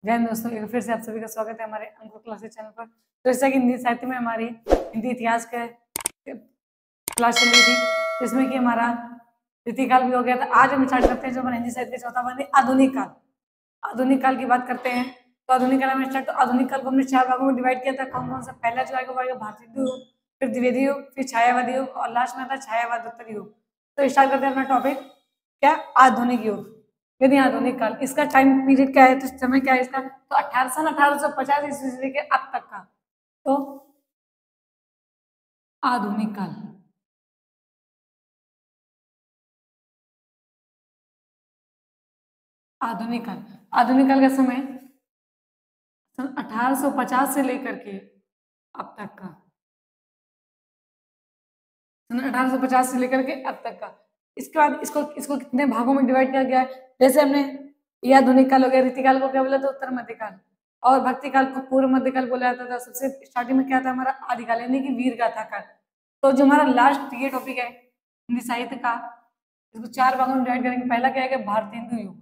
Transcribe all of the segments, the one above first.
जय हिंद दोस्तों, एक फिर से आप सभी का स्वागत है हमारे अंकुर क्लासेस चैनल पर। तो जैसा कि हिंदी साहित्य में हमारी हिंदी इतिहास के क्लास चल रही थी, जिसमें कि हमारा रीतिकाल भी हो गया था। आज हम स्टार्ट करते हैं जो हमारा हिंदी साहित्य का चौथा भाग है, आधुनिक काल। आधुनिक काल की बात करते हैं तो आधुनिक काल में स्टार्ट, तो आधुनिक काल को हमने 4 भागों में डिवाइड किया था। कौन कौन सा? पहला जो आएगा वो आएगा भारतीय युग, फिर द्विवेदी युग, फिर छायावादी युग और लास्ट में आता है छायावादोत्तर युग। तो स्टार्ट करते हैं अपना टॉपिक, क्या? आधुनिक युग यानी आधुनिक काल। इसका टाइम पीरियड क्या है, तो समय क्या है इसका? तो 1850 ईस्वी से लेकर अब तक का तो आधुनिक काल। आधुनिक काल, आधुनिक काल का समय सन 1850 से लेकर के अब तक का, सन 1850 से लेकर के अब तक का। इसके बाद इसको इसको कितने भागों में डिवाइड किया गया है? जैसे हमने ये आधुनिक काल हो गया, रीतिकाल को क्या बोला था? उत्तर मध्यकाल। और भक्ति काल को पूर्व मध्यकाल बोला जाता था। सबसे स्टार्टिंग में क्या था हमारा? आदिकाल यानी कि वीर गाथा काल। तो जो हमारा लास्ट ये टॉपिक है हिंदी साहित्य का, इसको 4 भागों में डिवाइड करेंगे। पहला क्या है? भारतेंदु युग।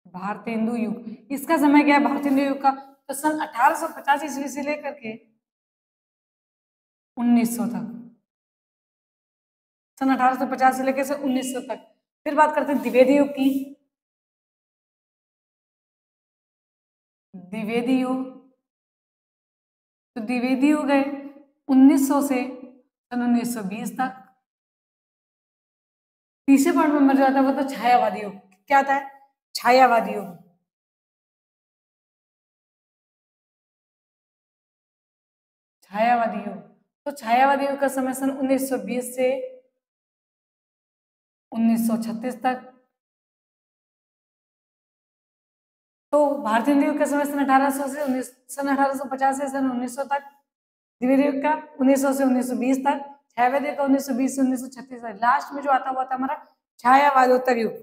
भारतेंदु युग, इसका समय क्या है भारतेंदु युग का? तो सन 1850 ईस्वी से लेकर के 1900 तक, सन 1850 से लेकर से 1900 तक। फिर बात करते हैं द्विवेदी युग की। द्विवेदी युग, तो द्विवेदी युग है 1900 से सन 1920 तक। तीसरे पॉइंट में मर जाता है वो तो छायावादी युग। क्या आता है? छायावादी युग। छायावादी युग, तो छायावादी युग का समय सन 1920 से 1936 तक। तो भारतीय युग का समय सन 1800 से सन 1850 से सन 1900 तक। द्विवेदी युग का 1900 से 1920 तक। छायावादी युग का 1920 से 1936 तक। लास्ट में जो आता हुआ था हमारा छायावादोत्तर युग।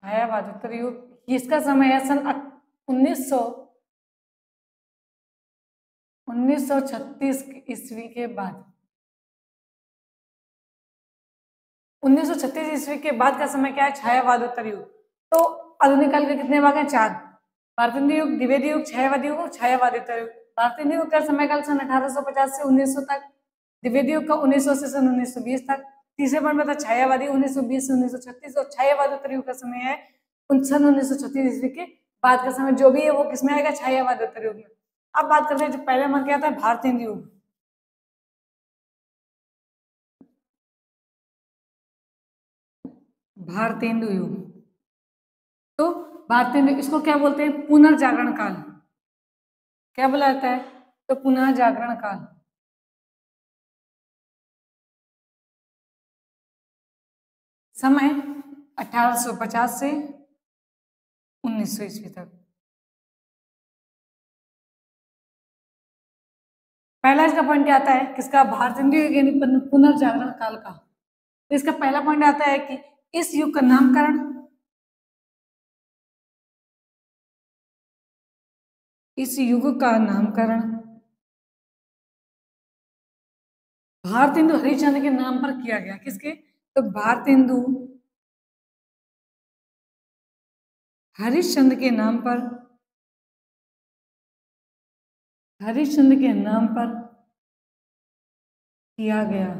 छायावादोत्तर युग, इसका समय है सन 1936 ईस्वी के बाद। 1936 ईस्वी के बाद का समय क्या है? छायावादोत्तर युग। तो आधुनिक काल के कितने भाग हैं? 4। भारतेंदु युग, द्विवेदी युग, छायावादी युग, छायावादोत्तर युग। भारतेंदु युग का समयकाल सन 1850 से 1900 तक। द्विवेदी युग का 1900 से सन 1920 तक। तीसरे पॉइंट में था छायावादी 1920 से 1936। और छायावादोत्तर युग का समय है सन 1936 ईस्वी के बाद का समय। जो भी है वो किसमें आएगा? छायावादोत्तर युग में। अब बात करते हैं जो पहले नंबर क्या था, भारतेंदु युग। भारतेंदु युग, तो भारतेंदु इसको क्या बोलते हैं? पुनर्जागरण काल। क्या बोला जाता है? तो पुनः जागरण काल। समय 1850 से 1900 ईस्वी तक। पहला इसका पॉइंट क्या आता है? किसका? भारतेंदु युग यानी पुनर्जागरण काल का। तो इसका पहला पॉइंट आता है कि इस युग का नामकरण, इस युग का नामकरण भारतेंदु हरिश्चंद्र के नाम पर किया गया। किसके? तो भारतेंदु हरिश्चंद्र के नाम पर, हरिश्चंद्र के नाम पर किया गया।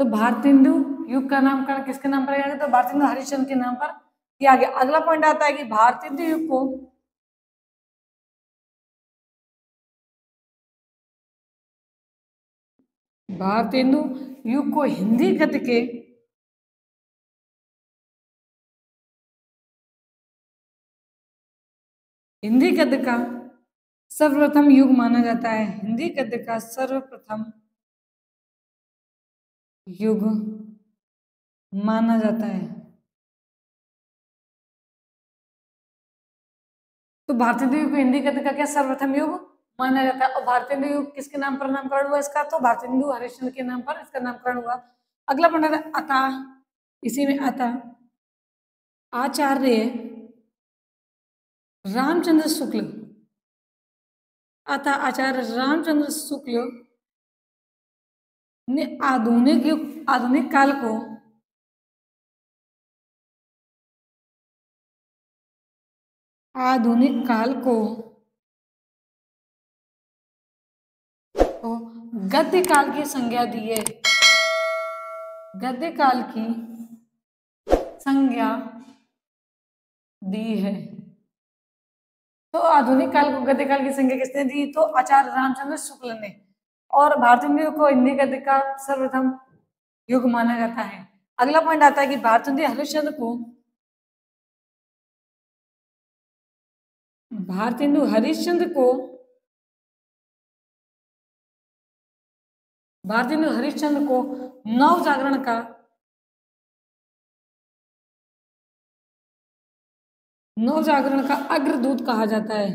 तो भारतेंदु युग का नामकरण किसके नाम पर किया गया? तो भारतेंदु हरिश्चंद्र के नाम पर किया गया। अगला पॉइंट आता है कि भारतेंदु युग को भारतेंदु युग को हिंदी गद्य के हिंदी गद्य का सर्वप्रथम युग माना जाता है। हिंदी गद्य का सर्वप्रथम युग माना जाता है। तो भारतेंदु युग को हिंदी गद्य का क्या सर्वप्रथम युग माना जाता है। और भारतेंदु युग किसके नाम पर नामकरण हुआ इसका? तो भारतेंदु हरिश्चंद्र के नाम पर इसका नामकरण हुआ। अगला पॉइंट आता, इसी में आता आचार्य रामचंद्र शुक्ल। आता आचार्य रामचंद्र शुक्ल ने आधुनिक युग, आधुनिक काल को आधुनिक काल को तो गद्य काल की संज्ञा दी है, गद्य काल की संज्ञा दी है। तो आधुनिक काल को गद्य काल की संज्ञा किसने दी? तो आचार्य रामचंद्र शुक्ल ने। और भारतीय युग को हिंदी गद्य का सर्वप्रथम युग माना जाता है। अगला पॉइंट आता है कि भारतेंदु हरिश्चंद्र को, भारतेंदु हरिश्चंद्र को, भारतेंदु हरिश्चंद्र को नव जागरण का, नव जागरण का अग्रदूत कहा जाता है,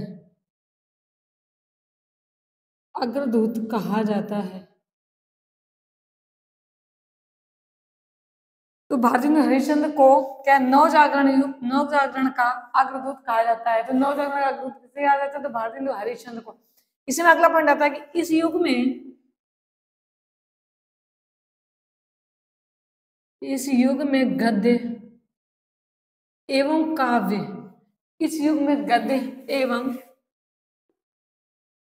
अग्रदूत कहा जाता है। तो भारतेंदु हरिश्चंद्र को क्या नव जागरण युग, नव जागरण का अग्रदूत कहा जाता है। तो नव जागरण का अग्रदूत किसे कहा जाता है? तो भारतेंदु हरिश्चंद्र को। इसमें अगला पॉइंट आता है कि इस युग में, इस युग में गद्य एवं काव्य, इस युग में गद्य एवं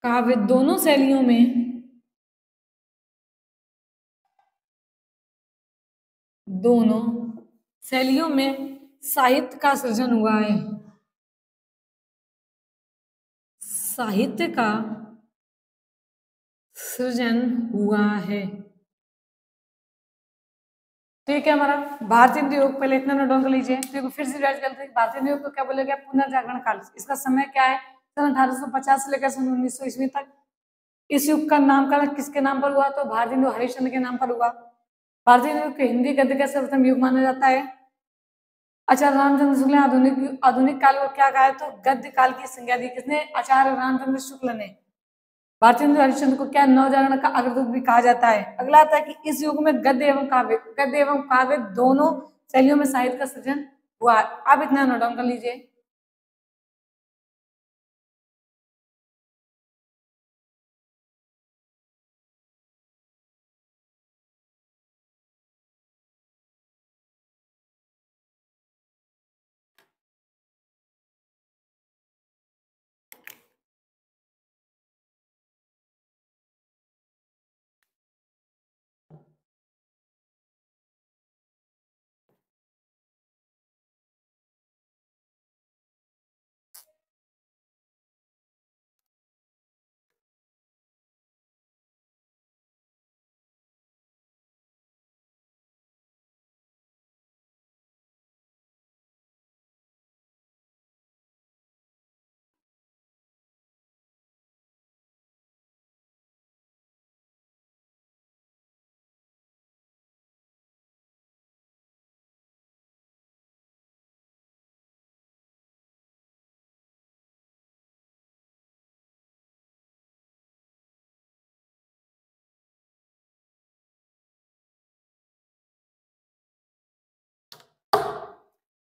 काव्य दोनों शैलियों में, दोनों शैलियों में साहित्य का सृजन हुआ है, साहित्य का सृजन हुआ है। ठीक है, हमारा भारतीय युग पहले इतना नोट डाउन कर लीजिए। तो फिर से रिवाइज करते हैं। भारतीय युग को क्या बोला गया? पुनर्जागरण काल। इसका समय क्या है? सन 1850 से लेकर सन 1900 ईस्वी तक। इस युग का नामकरण किसके नाम पर हुआ? तो भारतेंदु हरिश्चंद्र के नाम पर हुआ। भारतीय युग को हिंदी गद्य का सर्वप्रथम युग माना जाता है। आचार्य रामचंद्र शुक्ल ने आधुनिक काल को क्या कहा है? तो गद्य काल की संज्ञा दी। किसने? आचार्य रामचंद्र शुक्ल ने। भारतेंदु हरिश्चंद्र को क्या नव जागरण का अग्रदूत भी कहा जाता है। अगला आता है कि इस युग में गद्य एवं काव्य, गद्य एवं काव्य दोनों शैलियों में साहित्य का सृजन हुआ। आप इतना नोट डाउन कर लीजिए।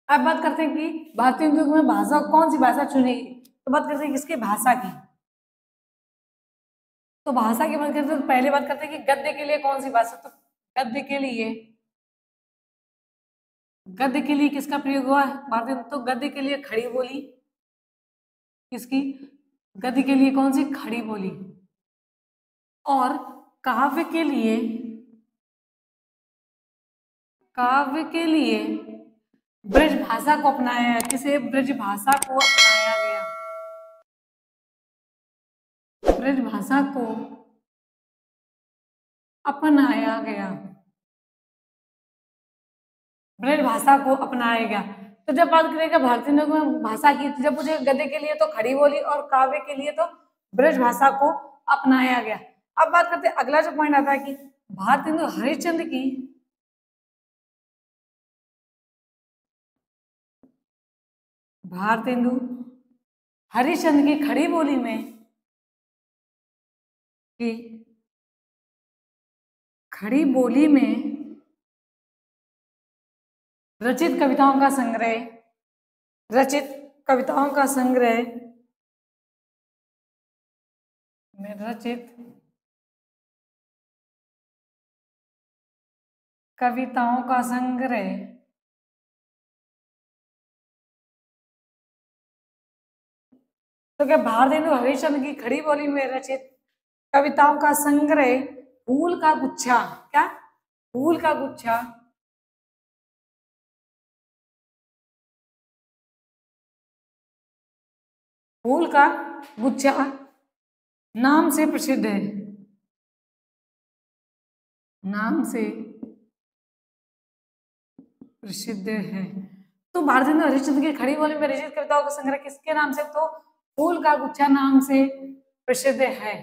अब बात करते हैं कि भारतीय युग में भाषा, कौन सी भाषा चुनी गई। तो बात करते हैं किसकी? भाषा की। तो भाषा की बात करते हैं तो पहले बात करते हैं कि गद्य के लिए कौन सी भाषा। तो गद्य के लिए, गद्य के लिए किसका प्रयोग हुआ है? भारतीय। तो गद्य के लिए खड़ी बोली। किसकी? गद्य के लिए कौन सी? खड़ी बोली। और काव्य के लिए, काव्य के लिए ब्रज भाषा को अपनाया है। किसे? ब्रज भाषा को अपनाया गया, ब्रज भाषा को अपनाया गया, ब्रज भाषा को अपनाया गया। तो जब बात करेगा भारतीय भाषा की, जब मुझे गद्य के लिए तो खड़ी बोली और काव्य के लिए तो ब्रज भाषा को अपनाया गया। अब बात करते हैं, अगला जो पॉइंट आता है कि भारतेंदु हरिश्चंद्र की, भारतेंदु हरिश्चंद्र की खड़ी बोली में, की खड़ी बोली में रचित कविताओं का संग्रह, रचित कविताओं का संग्रह में रचित कविताओं का संग्रह। तो क्या भारतेंदु हरिश्चंद्र की खड़ी बोली में रचित कविताओं का संग्रह फूल का गुच्छा, क्या फूल का गुच्छा, फूल का गुच्छा नाम से प्रसिद्ध है, नाम से प्रसिद्ध है। तो भारतेंदु हरिश्चंद्र की खड़ी बोली में रचित कविताओं का संग्रह किसके नाम से? तो फूल का गुच्छा नाम से प्रसिद्ध है।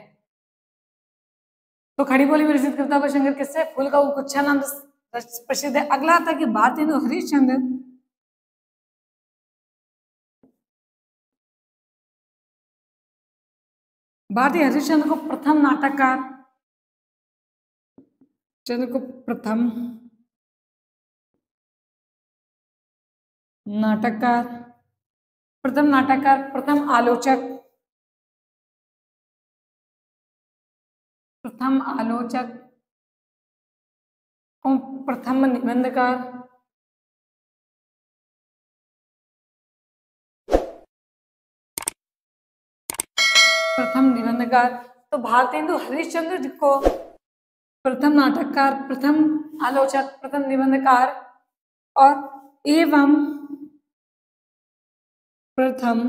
तो खड़ी बोली में रचित कविताओं का संग्रह किससे? फूल का गुच्छा नाम से प्रसिद्ध है। अगला था कि भारतेंदु हरिश्चंद्र भारतीय हरिश्चंद्र को प्रथम नाटककार, चंद्र को प्रथम नाटककार, प्रथम नाटककार, प्रथम आलोचक, प्रथम आलोचक, प्रथम निबंधकार, प्रथम निबंधकार। तो भारतेंदु हरिश्चंद्र को प्रथम नाटककार, प्रथम आलोचक, प्रथम निबंधकार और एवं प्रथम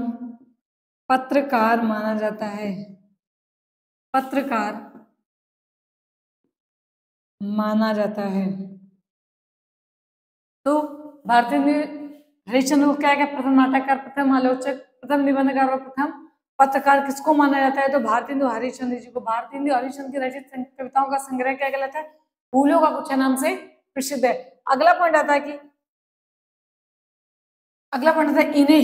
पत्रकार माना जाता है, पत्रकार माना जाता है। तो भारतेंदु हरिश्चंद्र को क्या क्या प्रथम नाटककार, प्रथम आलोचक, प्रथम निबंधकार और प्रथम पत्रकार किसको माना जाता है? तो भारतेंदु हरिश्चंद्र जी को। भारतेंदु हरिश्चंद्र की रचित कविताओं का संग्रह क्या कहलाता है? फूलों का गुच्छा नाम से प्रसिद्ध है। अगला पॉइंट आता है कि अगला पॉइंट आता है इन्हें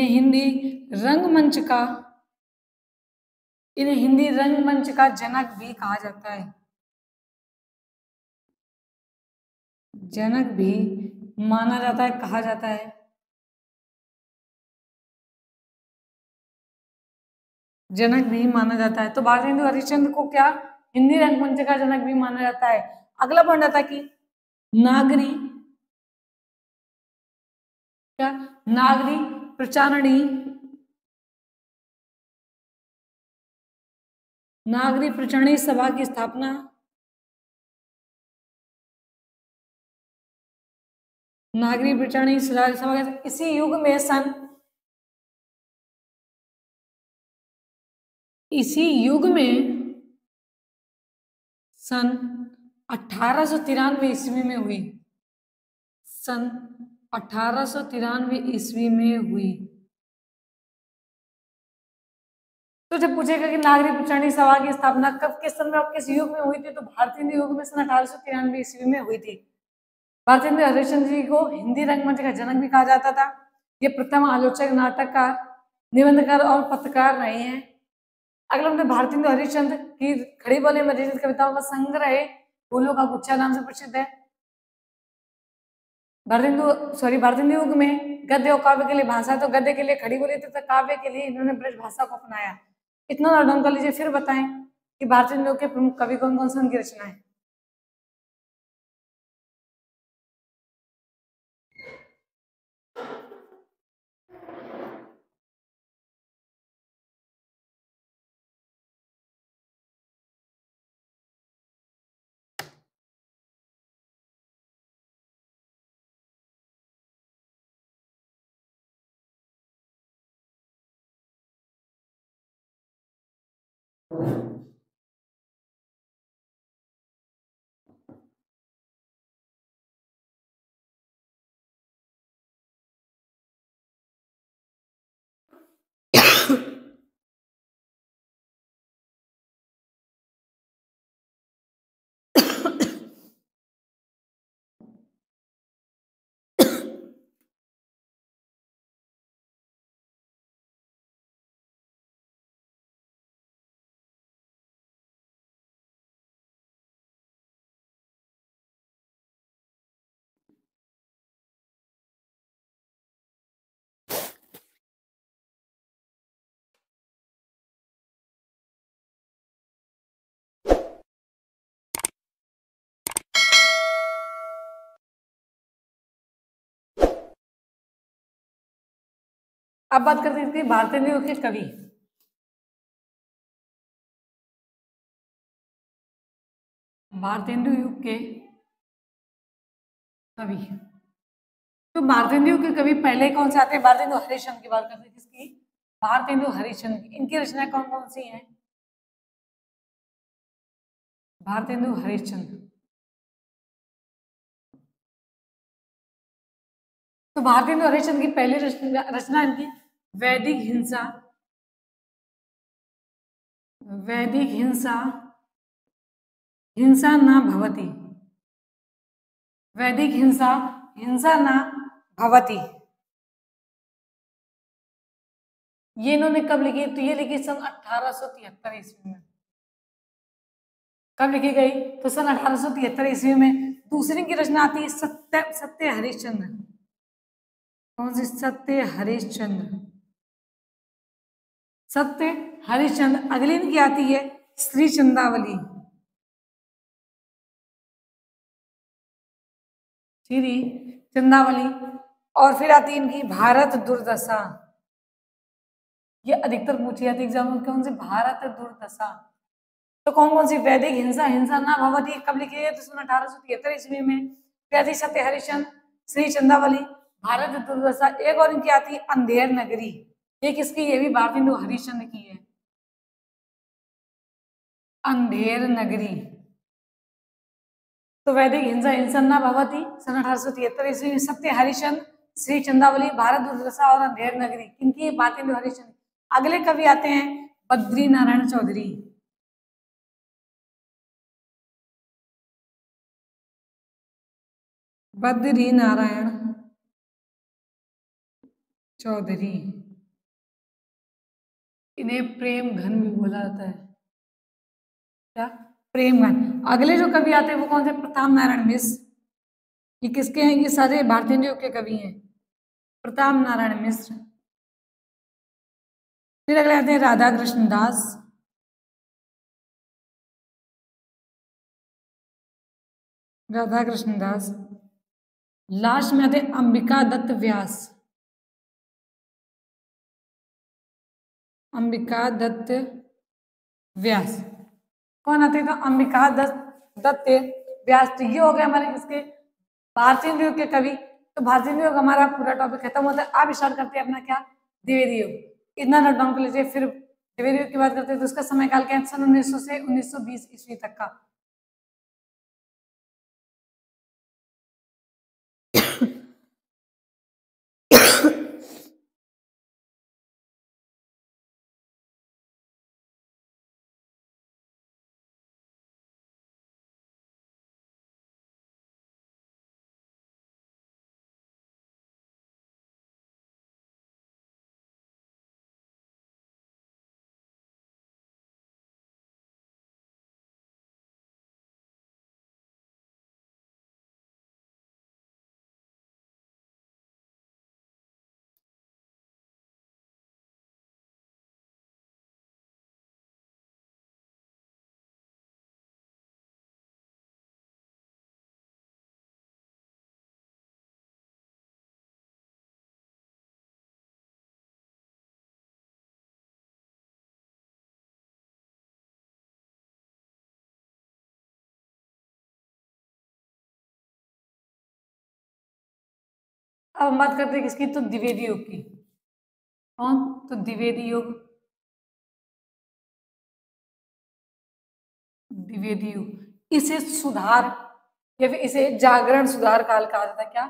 हिंदी रंगमंच का, इन्हें हिंदी रंगमंच का जनक भी कहा जाता है, जनक भी माना जाता है, कहा जाता है। जनक भी माना जाता है। तो भारतेंदु हरिश्चंद्र को क्या हिंदी रंगमंच का जनक भी माना जाता है। अगला पॉइंट आता है कि नागरी, क्या नागरी प्रचारणी, नागरी प्रचारणी सभा की स्थापना, नागरी प्रचारणी सभा इसी युग में सन 1893 ईस्वी में हुई, सन 1893 ईस्वी में हुई। तो जब पूछेगा कि नागरिक प्रचारणी सभा की स्थापना कब, किस सन में और किस युग में हुई थी, तो भारतीय युग में सन 1893 ईस्वी में हुई थी। भारतेंदु हरिश्चंद्र जी को हिंदी रंगमंच का जनक भी कहा जाता था। ये प्रथम आलोचक, नाटककार, निबंधकार और पत्रकार रहे हैं। अगला मतलब भारतेंदु हरिश्चंद्र की खड़ी बोली में रचित कविताओं का संग्रह फूलों का गुच्छा नाम से प्रसिद्ध है। भारतेंदु युग में गद्य और काव्य के लिए भाषा, तो गद्य के लिए खड़ी बोली तथा काव्य के लिए इन्होंने ब्रज भाषा को अपनाया। इतना नोट डाउन कर लीजिए, फिर बताएं कि भारतेंदु के प्रमुख कवि कौन कौन से, उनकी रचनाएं। अब बात करते हैं इसके भारतेंदु युग के कवि। भारतेंदु युग के कवि, तो भारतेंदु युग के कवि पहले कौन से आते हैं? भारतेंदु हरिश्चंद्र की बात करते हैं। किसकी? भारतेंदु हरिश्चंद्र की। इनकी रचनाएं कौन कौन सी हैं? भारतेंदु हरिश्चंद्र। तो भारतेंदु हरिश्चंद्र की पहली रचना इनकी वैदिक हिंसा, वैदिक हिंसा, हिंसा न भवति, वैदिक हिंसा, हिंसा न भवति। ये इन्होंने कब लिखी? तो ये लिखी सन 1873 ईस्वी में। कब लिखी गई? तो सन 1873 ईस्वी में। दूसरी की रचना आती है सत्य, सत्य हरिश्चंद्र। कौन सी? सत्य हरिश्चंद्र, सत्य हरिश्चंद्र। अगली इनकी आती है श्री चंदावली, श्री चंदावली। और फिर आती है इनकी भारत दुर्दशा। ये अधिकतर पूछी जाती है एग्जाम में, कौन सी? भारत दुर्दशा। तो कौन कौन सी? वैदिक हिंसा, हिंसा ना भवति कब लिखी है? तो सन 1873 ईस्वी में। फिर सत्य हरिश्चंद्र, श्री चंदावली, भारत दुर्दशा। एक और इनकी आती है अंधेर नगरी। ये किसकी? ये भी भारतेंदु हरिश्चंद्र की है, अंधेर नगरी। तो वैदिक हिंसा, हिंसा ना भवति सन 1873 ईस्वी में। सत्य हरिश्चंद्र, श्री चंदावली, भारत दुर्दशा और अंधेर नगरी, इनकी भारतेंदु हरिश्चंद्र। अगले कवि आते हैं बद्री नारायण चौधरी। बद्री नारायण चौधरी, इन्हें प्रेम घन भी बोला जाता है। क्या? प्रेम घन। अगले जो कवि आते हैं वो कौन से? प्रताप नारायण मिश्र। ये किसके हैं? ये सारे भारतेंदु युग के कवि हैं, प्रताप नारायण मिश्र। फिर अगले आते हैं राधा कृष्ण दास, राधा कृष्ण दास। लास्ट में आते हैं अंबिका दत्त व्यास, अंबिका दत्त व्यास। कौन आते हैं? तो अंबिका दत्त व्यास। तो ये हो गए हमारे किसके? भारतेंदु युग के कवि। तो भारतेंदु युग हमारा पूरा टॉपिक खत्म होता है। अब स्टार्ट करते हैं अपना क्या? द्विवेदी युग। इतना नोट डाउन कर लीजिए। फिर द्विवेदी युग की बात करते हैं तो उसका समय काल क्या है? सन 1900 से 1920 ईस्वी तक का। अब हम बात करते हैं किसकी? तो द्विवेदी युग की। कौन? तो द्विवेदी युग, द्विवेदी युग। इसे सुधार या फिर इसे जागरण सुधार काल कहा जाता है। क्या?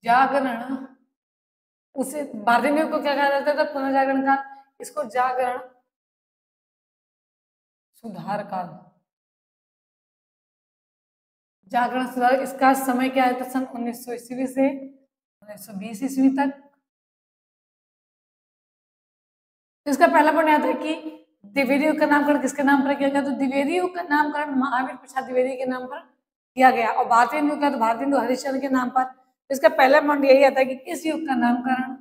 जागरण। उसे भारतीय युग को क्या कहा जाता था? पुनर्जागरण काल। इसको जागरण सुधार काल, जागरण सुधार। इसका समय क्या है? तो सन 1900 ईस्वी से 1920 ईस्वी तक। इसका पहला पॉइंट आता है कि द्विवेदी युग का नामकरण किसके नाम पर किया गया? तो द्विवेदी युग का नामकरण महावीर प्रसाद द्विवेदी के नाम पर किया गया। और भारतीय युग का तो भारतेंदु हरिश्चंद्र के नाम पर। इसका पहला पॉइंट यही आता है कि इस युग का नामकरण,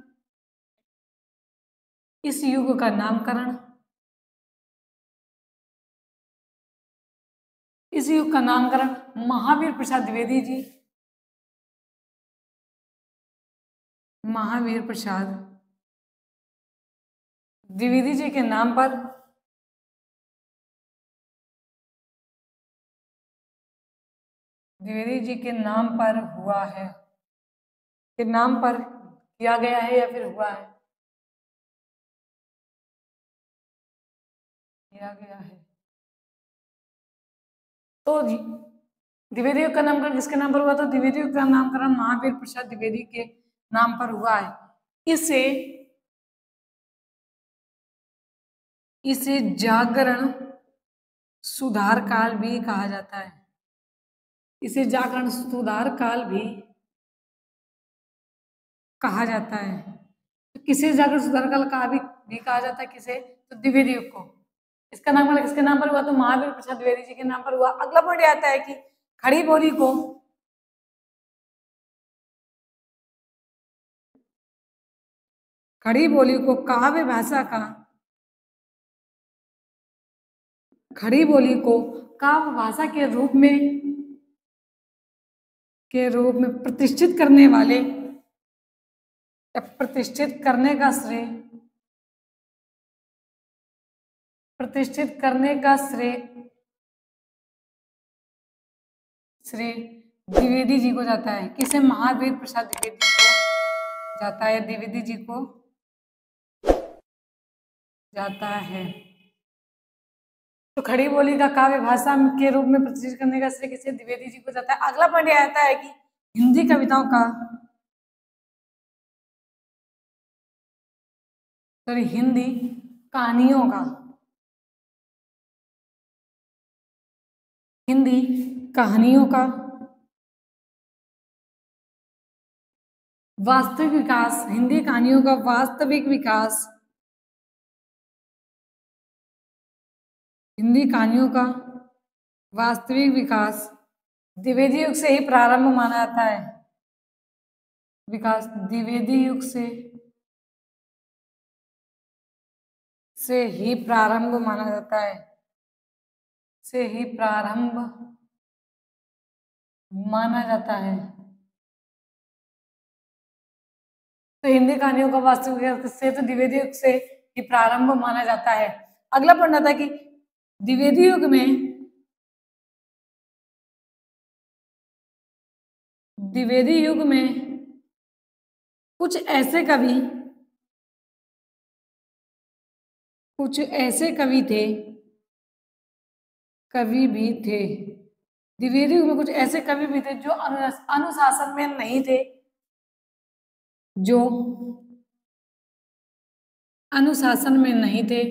इस युग का नामकरण, इस युग का नामकरण महावीर प्रसाद द्विवेदी जी, महावीर प्रसाद द्विवेदी जी के नाम पर द्विवेदी जी के नाम पर हुआ है, के नाम पर किया गया है या फिर हुआ है? किया गया है। तो द्विवेदी युग का नामकरण किसके नाम पर हुआ? तो द्विवेदी युग का नामकरण महावीर प्रसाद द्विवेदी के नाम पर हुआ है। इसे इसे जागरण सुधार काल भी कहा जाता है। इसे जागरण सुधार काल भी कहा जाता है। तो किसे जागरण सुधार काल का भी कहा जाता है? किसे? तो द्विवेदी युग को। इसका नामकरण किसके नाम पर हुआ? तो महावीर प्रसाद द्विवेदी जी के नाम पर हुआ। अगला पॉइंट आता है कि खड़ी बोली को काव्य भाषा का खड़ी बोली को काव्य भाषा के रूप में प्रतिष्ठित करने वाले या प्रतिष्ठित करने का श्रेय द्विवेदी जी को जाता है। किसे? महावीर प्रसाद द्विवेदी को जाता है। द्विवेदी जी को जाता है। तो खड़ी बोली का काव्य भाषा के रूप में प्रतिष्ठित करने का श्रेय किसे? द्विवेदी जी को जाता है। अगला पॉइंट आता है कि हिंदी कविताओं का हिंदी कहानियों का हिंदी कहानियों का वास्तविक विकास हिंदी कहानियों का वास्तविक विकास हिंदी कहानियों का वास्तविक विकास द्विवेदी युग से ही प्रारंभ माना जाता है। विकास द्विवेदी युग से ही प्रारंभ माना जाता है। से ही प्रारंभ माना जाता है। तो हिंदी कहानियों का वास्तविक विकास से तो द्विवेदी युग से ही प्रारंभ माना जाता है। अगला पॉइंट आता है कि द्विवेदी युग में कुछ ऐसे कवि भी थे। द्विवेदी युग में कुछ ऐसे कवि भी थे जो अनुशासन में नहीं थे, जो अनुशासन में नहीं थे,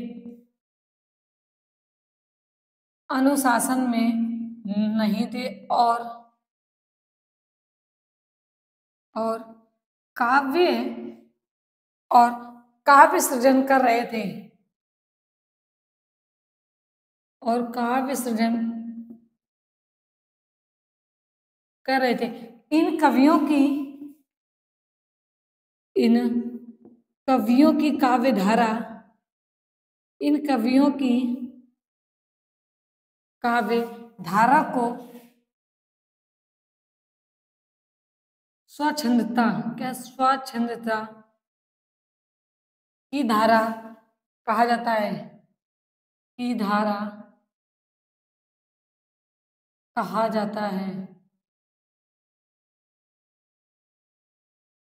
अनुशासन में नहीं थे और काव्य और काव्य सृजन कर रहे थे और काव्य सृजन कर रहे थे। इन कवियों की काव्य धारा इन कवियों की काव्य धारा को स्वच्छंदता की धारा कहा जाता है। की धारा कहा जाता है।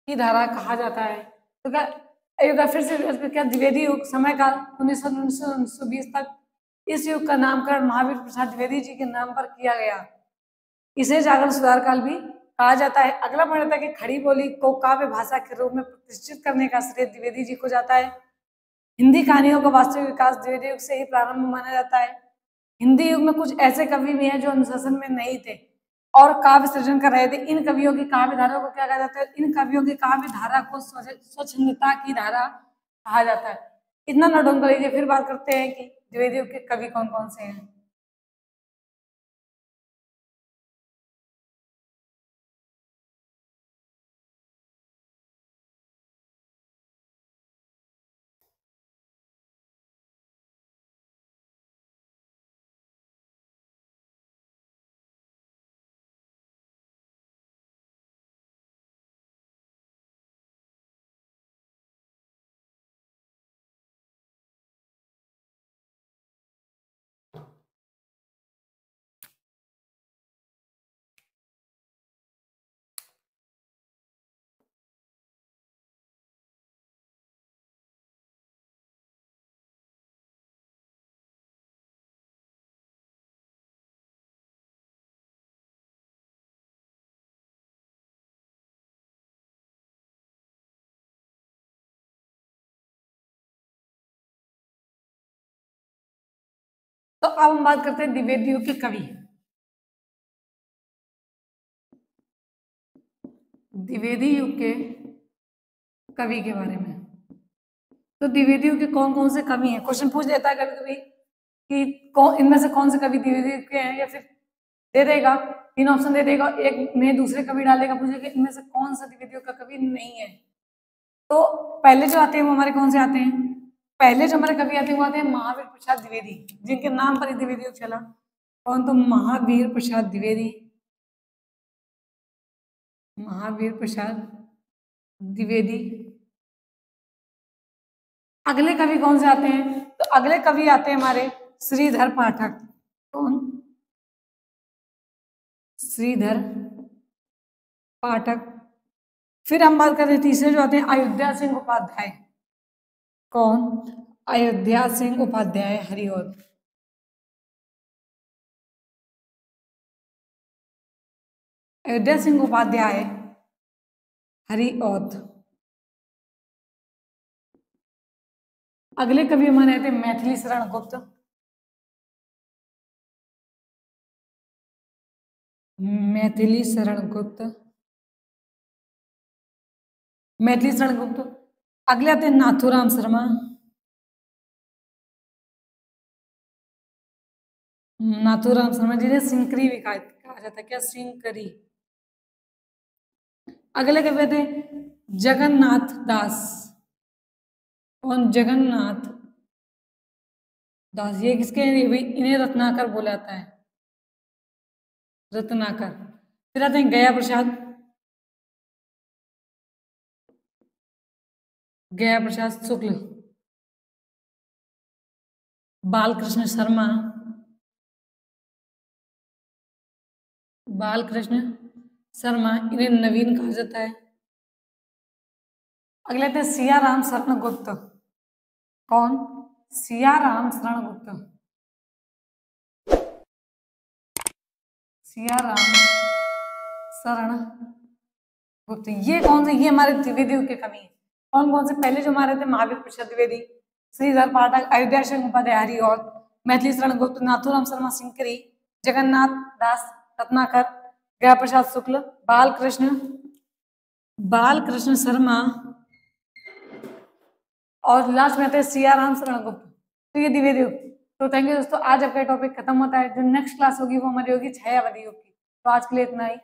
की धारा कहा जाता है। तो क्या एक बार फिर से क्या द्विवेदी युग समय काल 1920 तक इस युग का नामकरण महावीर प्रसाद द्विवेदी जी के नाम पर किया गया। इसे जागरण सुधार काल भी कहा जाता है। अगला पॉइंट है कि खड़ी बोली को काव्य भाषा के रूप में प्रतिष्ठित करने का श्रेय द्विवेदी जी को जाता है। हिंदी कहानियों का वास्तविक विकास द्विवेदी युग से ही प्रारंभ माना जाता है। हिंदी युग में कुछ ऐसे कवि भी हैं जो अनुशासन में नहीं थे और काव्य सृजन कर रहे थे। इन कवियों की काव्य धारा को क्या कहा जाता है? इन कवियों की काव्य धारा को स्वच्छंदता की धारा कहा जाता है। इतना नोट डाउन कर लीजिए। फिर बात करते हैं कि द्विवेदी युग के कवि कौन कौन से हैं। तो अब हम बात करते हैं द्विवेदी युग के कवि। द्विवेदी युग के कवि के बारे में। तो द्विवेदी युग के कौन कौन से कवि हैं, क्वेश्चन पूछ लेता है कभी कभी कि कौन इनमें से कौन से कवि द्विवेदी युग के हैं, या फिर दे देगा 3 ऑप्शन दे देगा, एक में दूसरे कवि डालेगा, पूछेगा इनमें से कौन सा द्विवेदी युग का कवि नहीं है। तो पहले जो आते हैं वो हमारे कौन से आते हैं, पहले जो हमारे कवि आते हैं वो आते हैं महावीर प्रसाद द्विवेदी, जिनके नाम पर ही द्विवेदी युग चला। कौन, तो महावीर प्रसाद द्विवेदी, महावीर प्रसाद द्विवेदी। अगले कवि कौन से आते हैं, तो अगले कवि आते हैं हमारे श्रीधर पाठक। कौन, श्रीधर पाठक। फिर हम बात करते हैं तीसरे जो आते हैं अयोध्या सिंह उपाध्याय। कौन, अयोध्या सिंह उपाध्याय हरिऔध। अयोध्या सिंह उपाध्याय हरिऔध। अगले कवि हमारे आते हैं मैथिली शरण गुप्त। मैथिली शरण गुप्त, मैथिली शरण गुप्त। अगले आते हैं नाथूराम शर्मा। नाथूराम शर्मा जिन्हें सिंकरी भी कहा जाता है, क्या, सिंकरी। अगले कवि आते हैं जगन्नाथ दास। कौन, जगन्नाथ दास। ये किसके, इन्हें रत्नाकर बोला जाता है, रत्नाकर। फिर आते हैं गया प्रसाद, गया प्रसाद शुक्ल। बालकृष्ण शर्मा, बालकृष्ण शर्मा, इन्हें नवीन कहा जाता है। अगले थे सियाराम शरण गुप्त। कौन, सियाराम शरण गुप्त, सियाराम शरण गुप्त। ये कौन से, ये हमारे द्विवेदी युग के कवि हैं। कौन कौन से, पहले जो हमारे थे महावीर प्रसाद द्विवेदी, श्रीधर पाठक, अयोध्या सिंह उपाध्याय हरिऔध, मैथिली शरण गुप्त, नाथूराम शर्मा सिंकरी, जगन्नाथ दास रत्नाकर, गया प्रसाद शुक्ल, बालकृष्ण शर्मा, और लास्ट में आते हैं सियाराम शरण गुप्त। तो ये द्विवेदी युग। तो थैंक यू दोस्तों, आज आपका टॉपिक खत्म होता है। जो नेक्स्ट क्लास होगी वो हमारी होगी छायावादी युग की। तो आज के लिए इतना ही।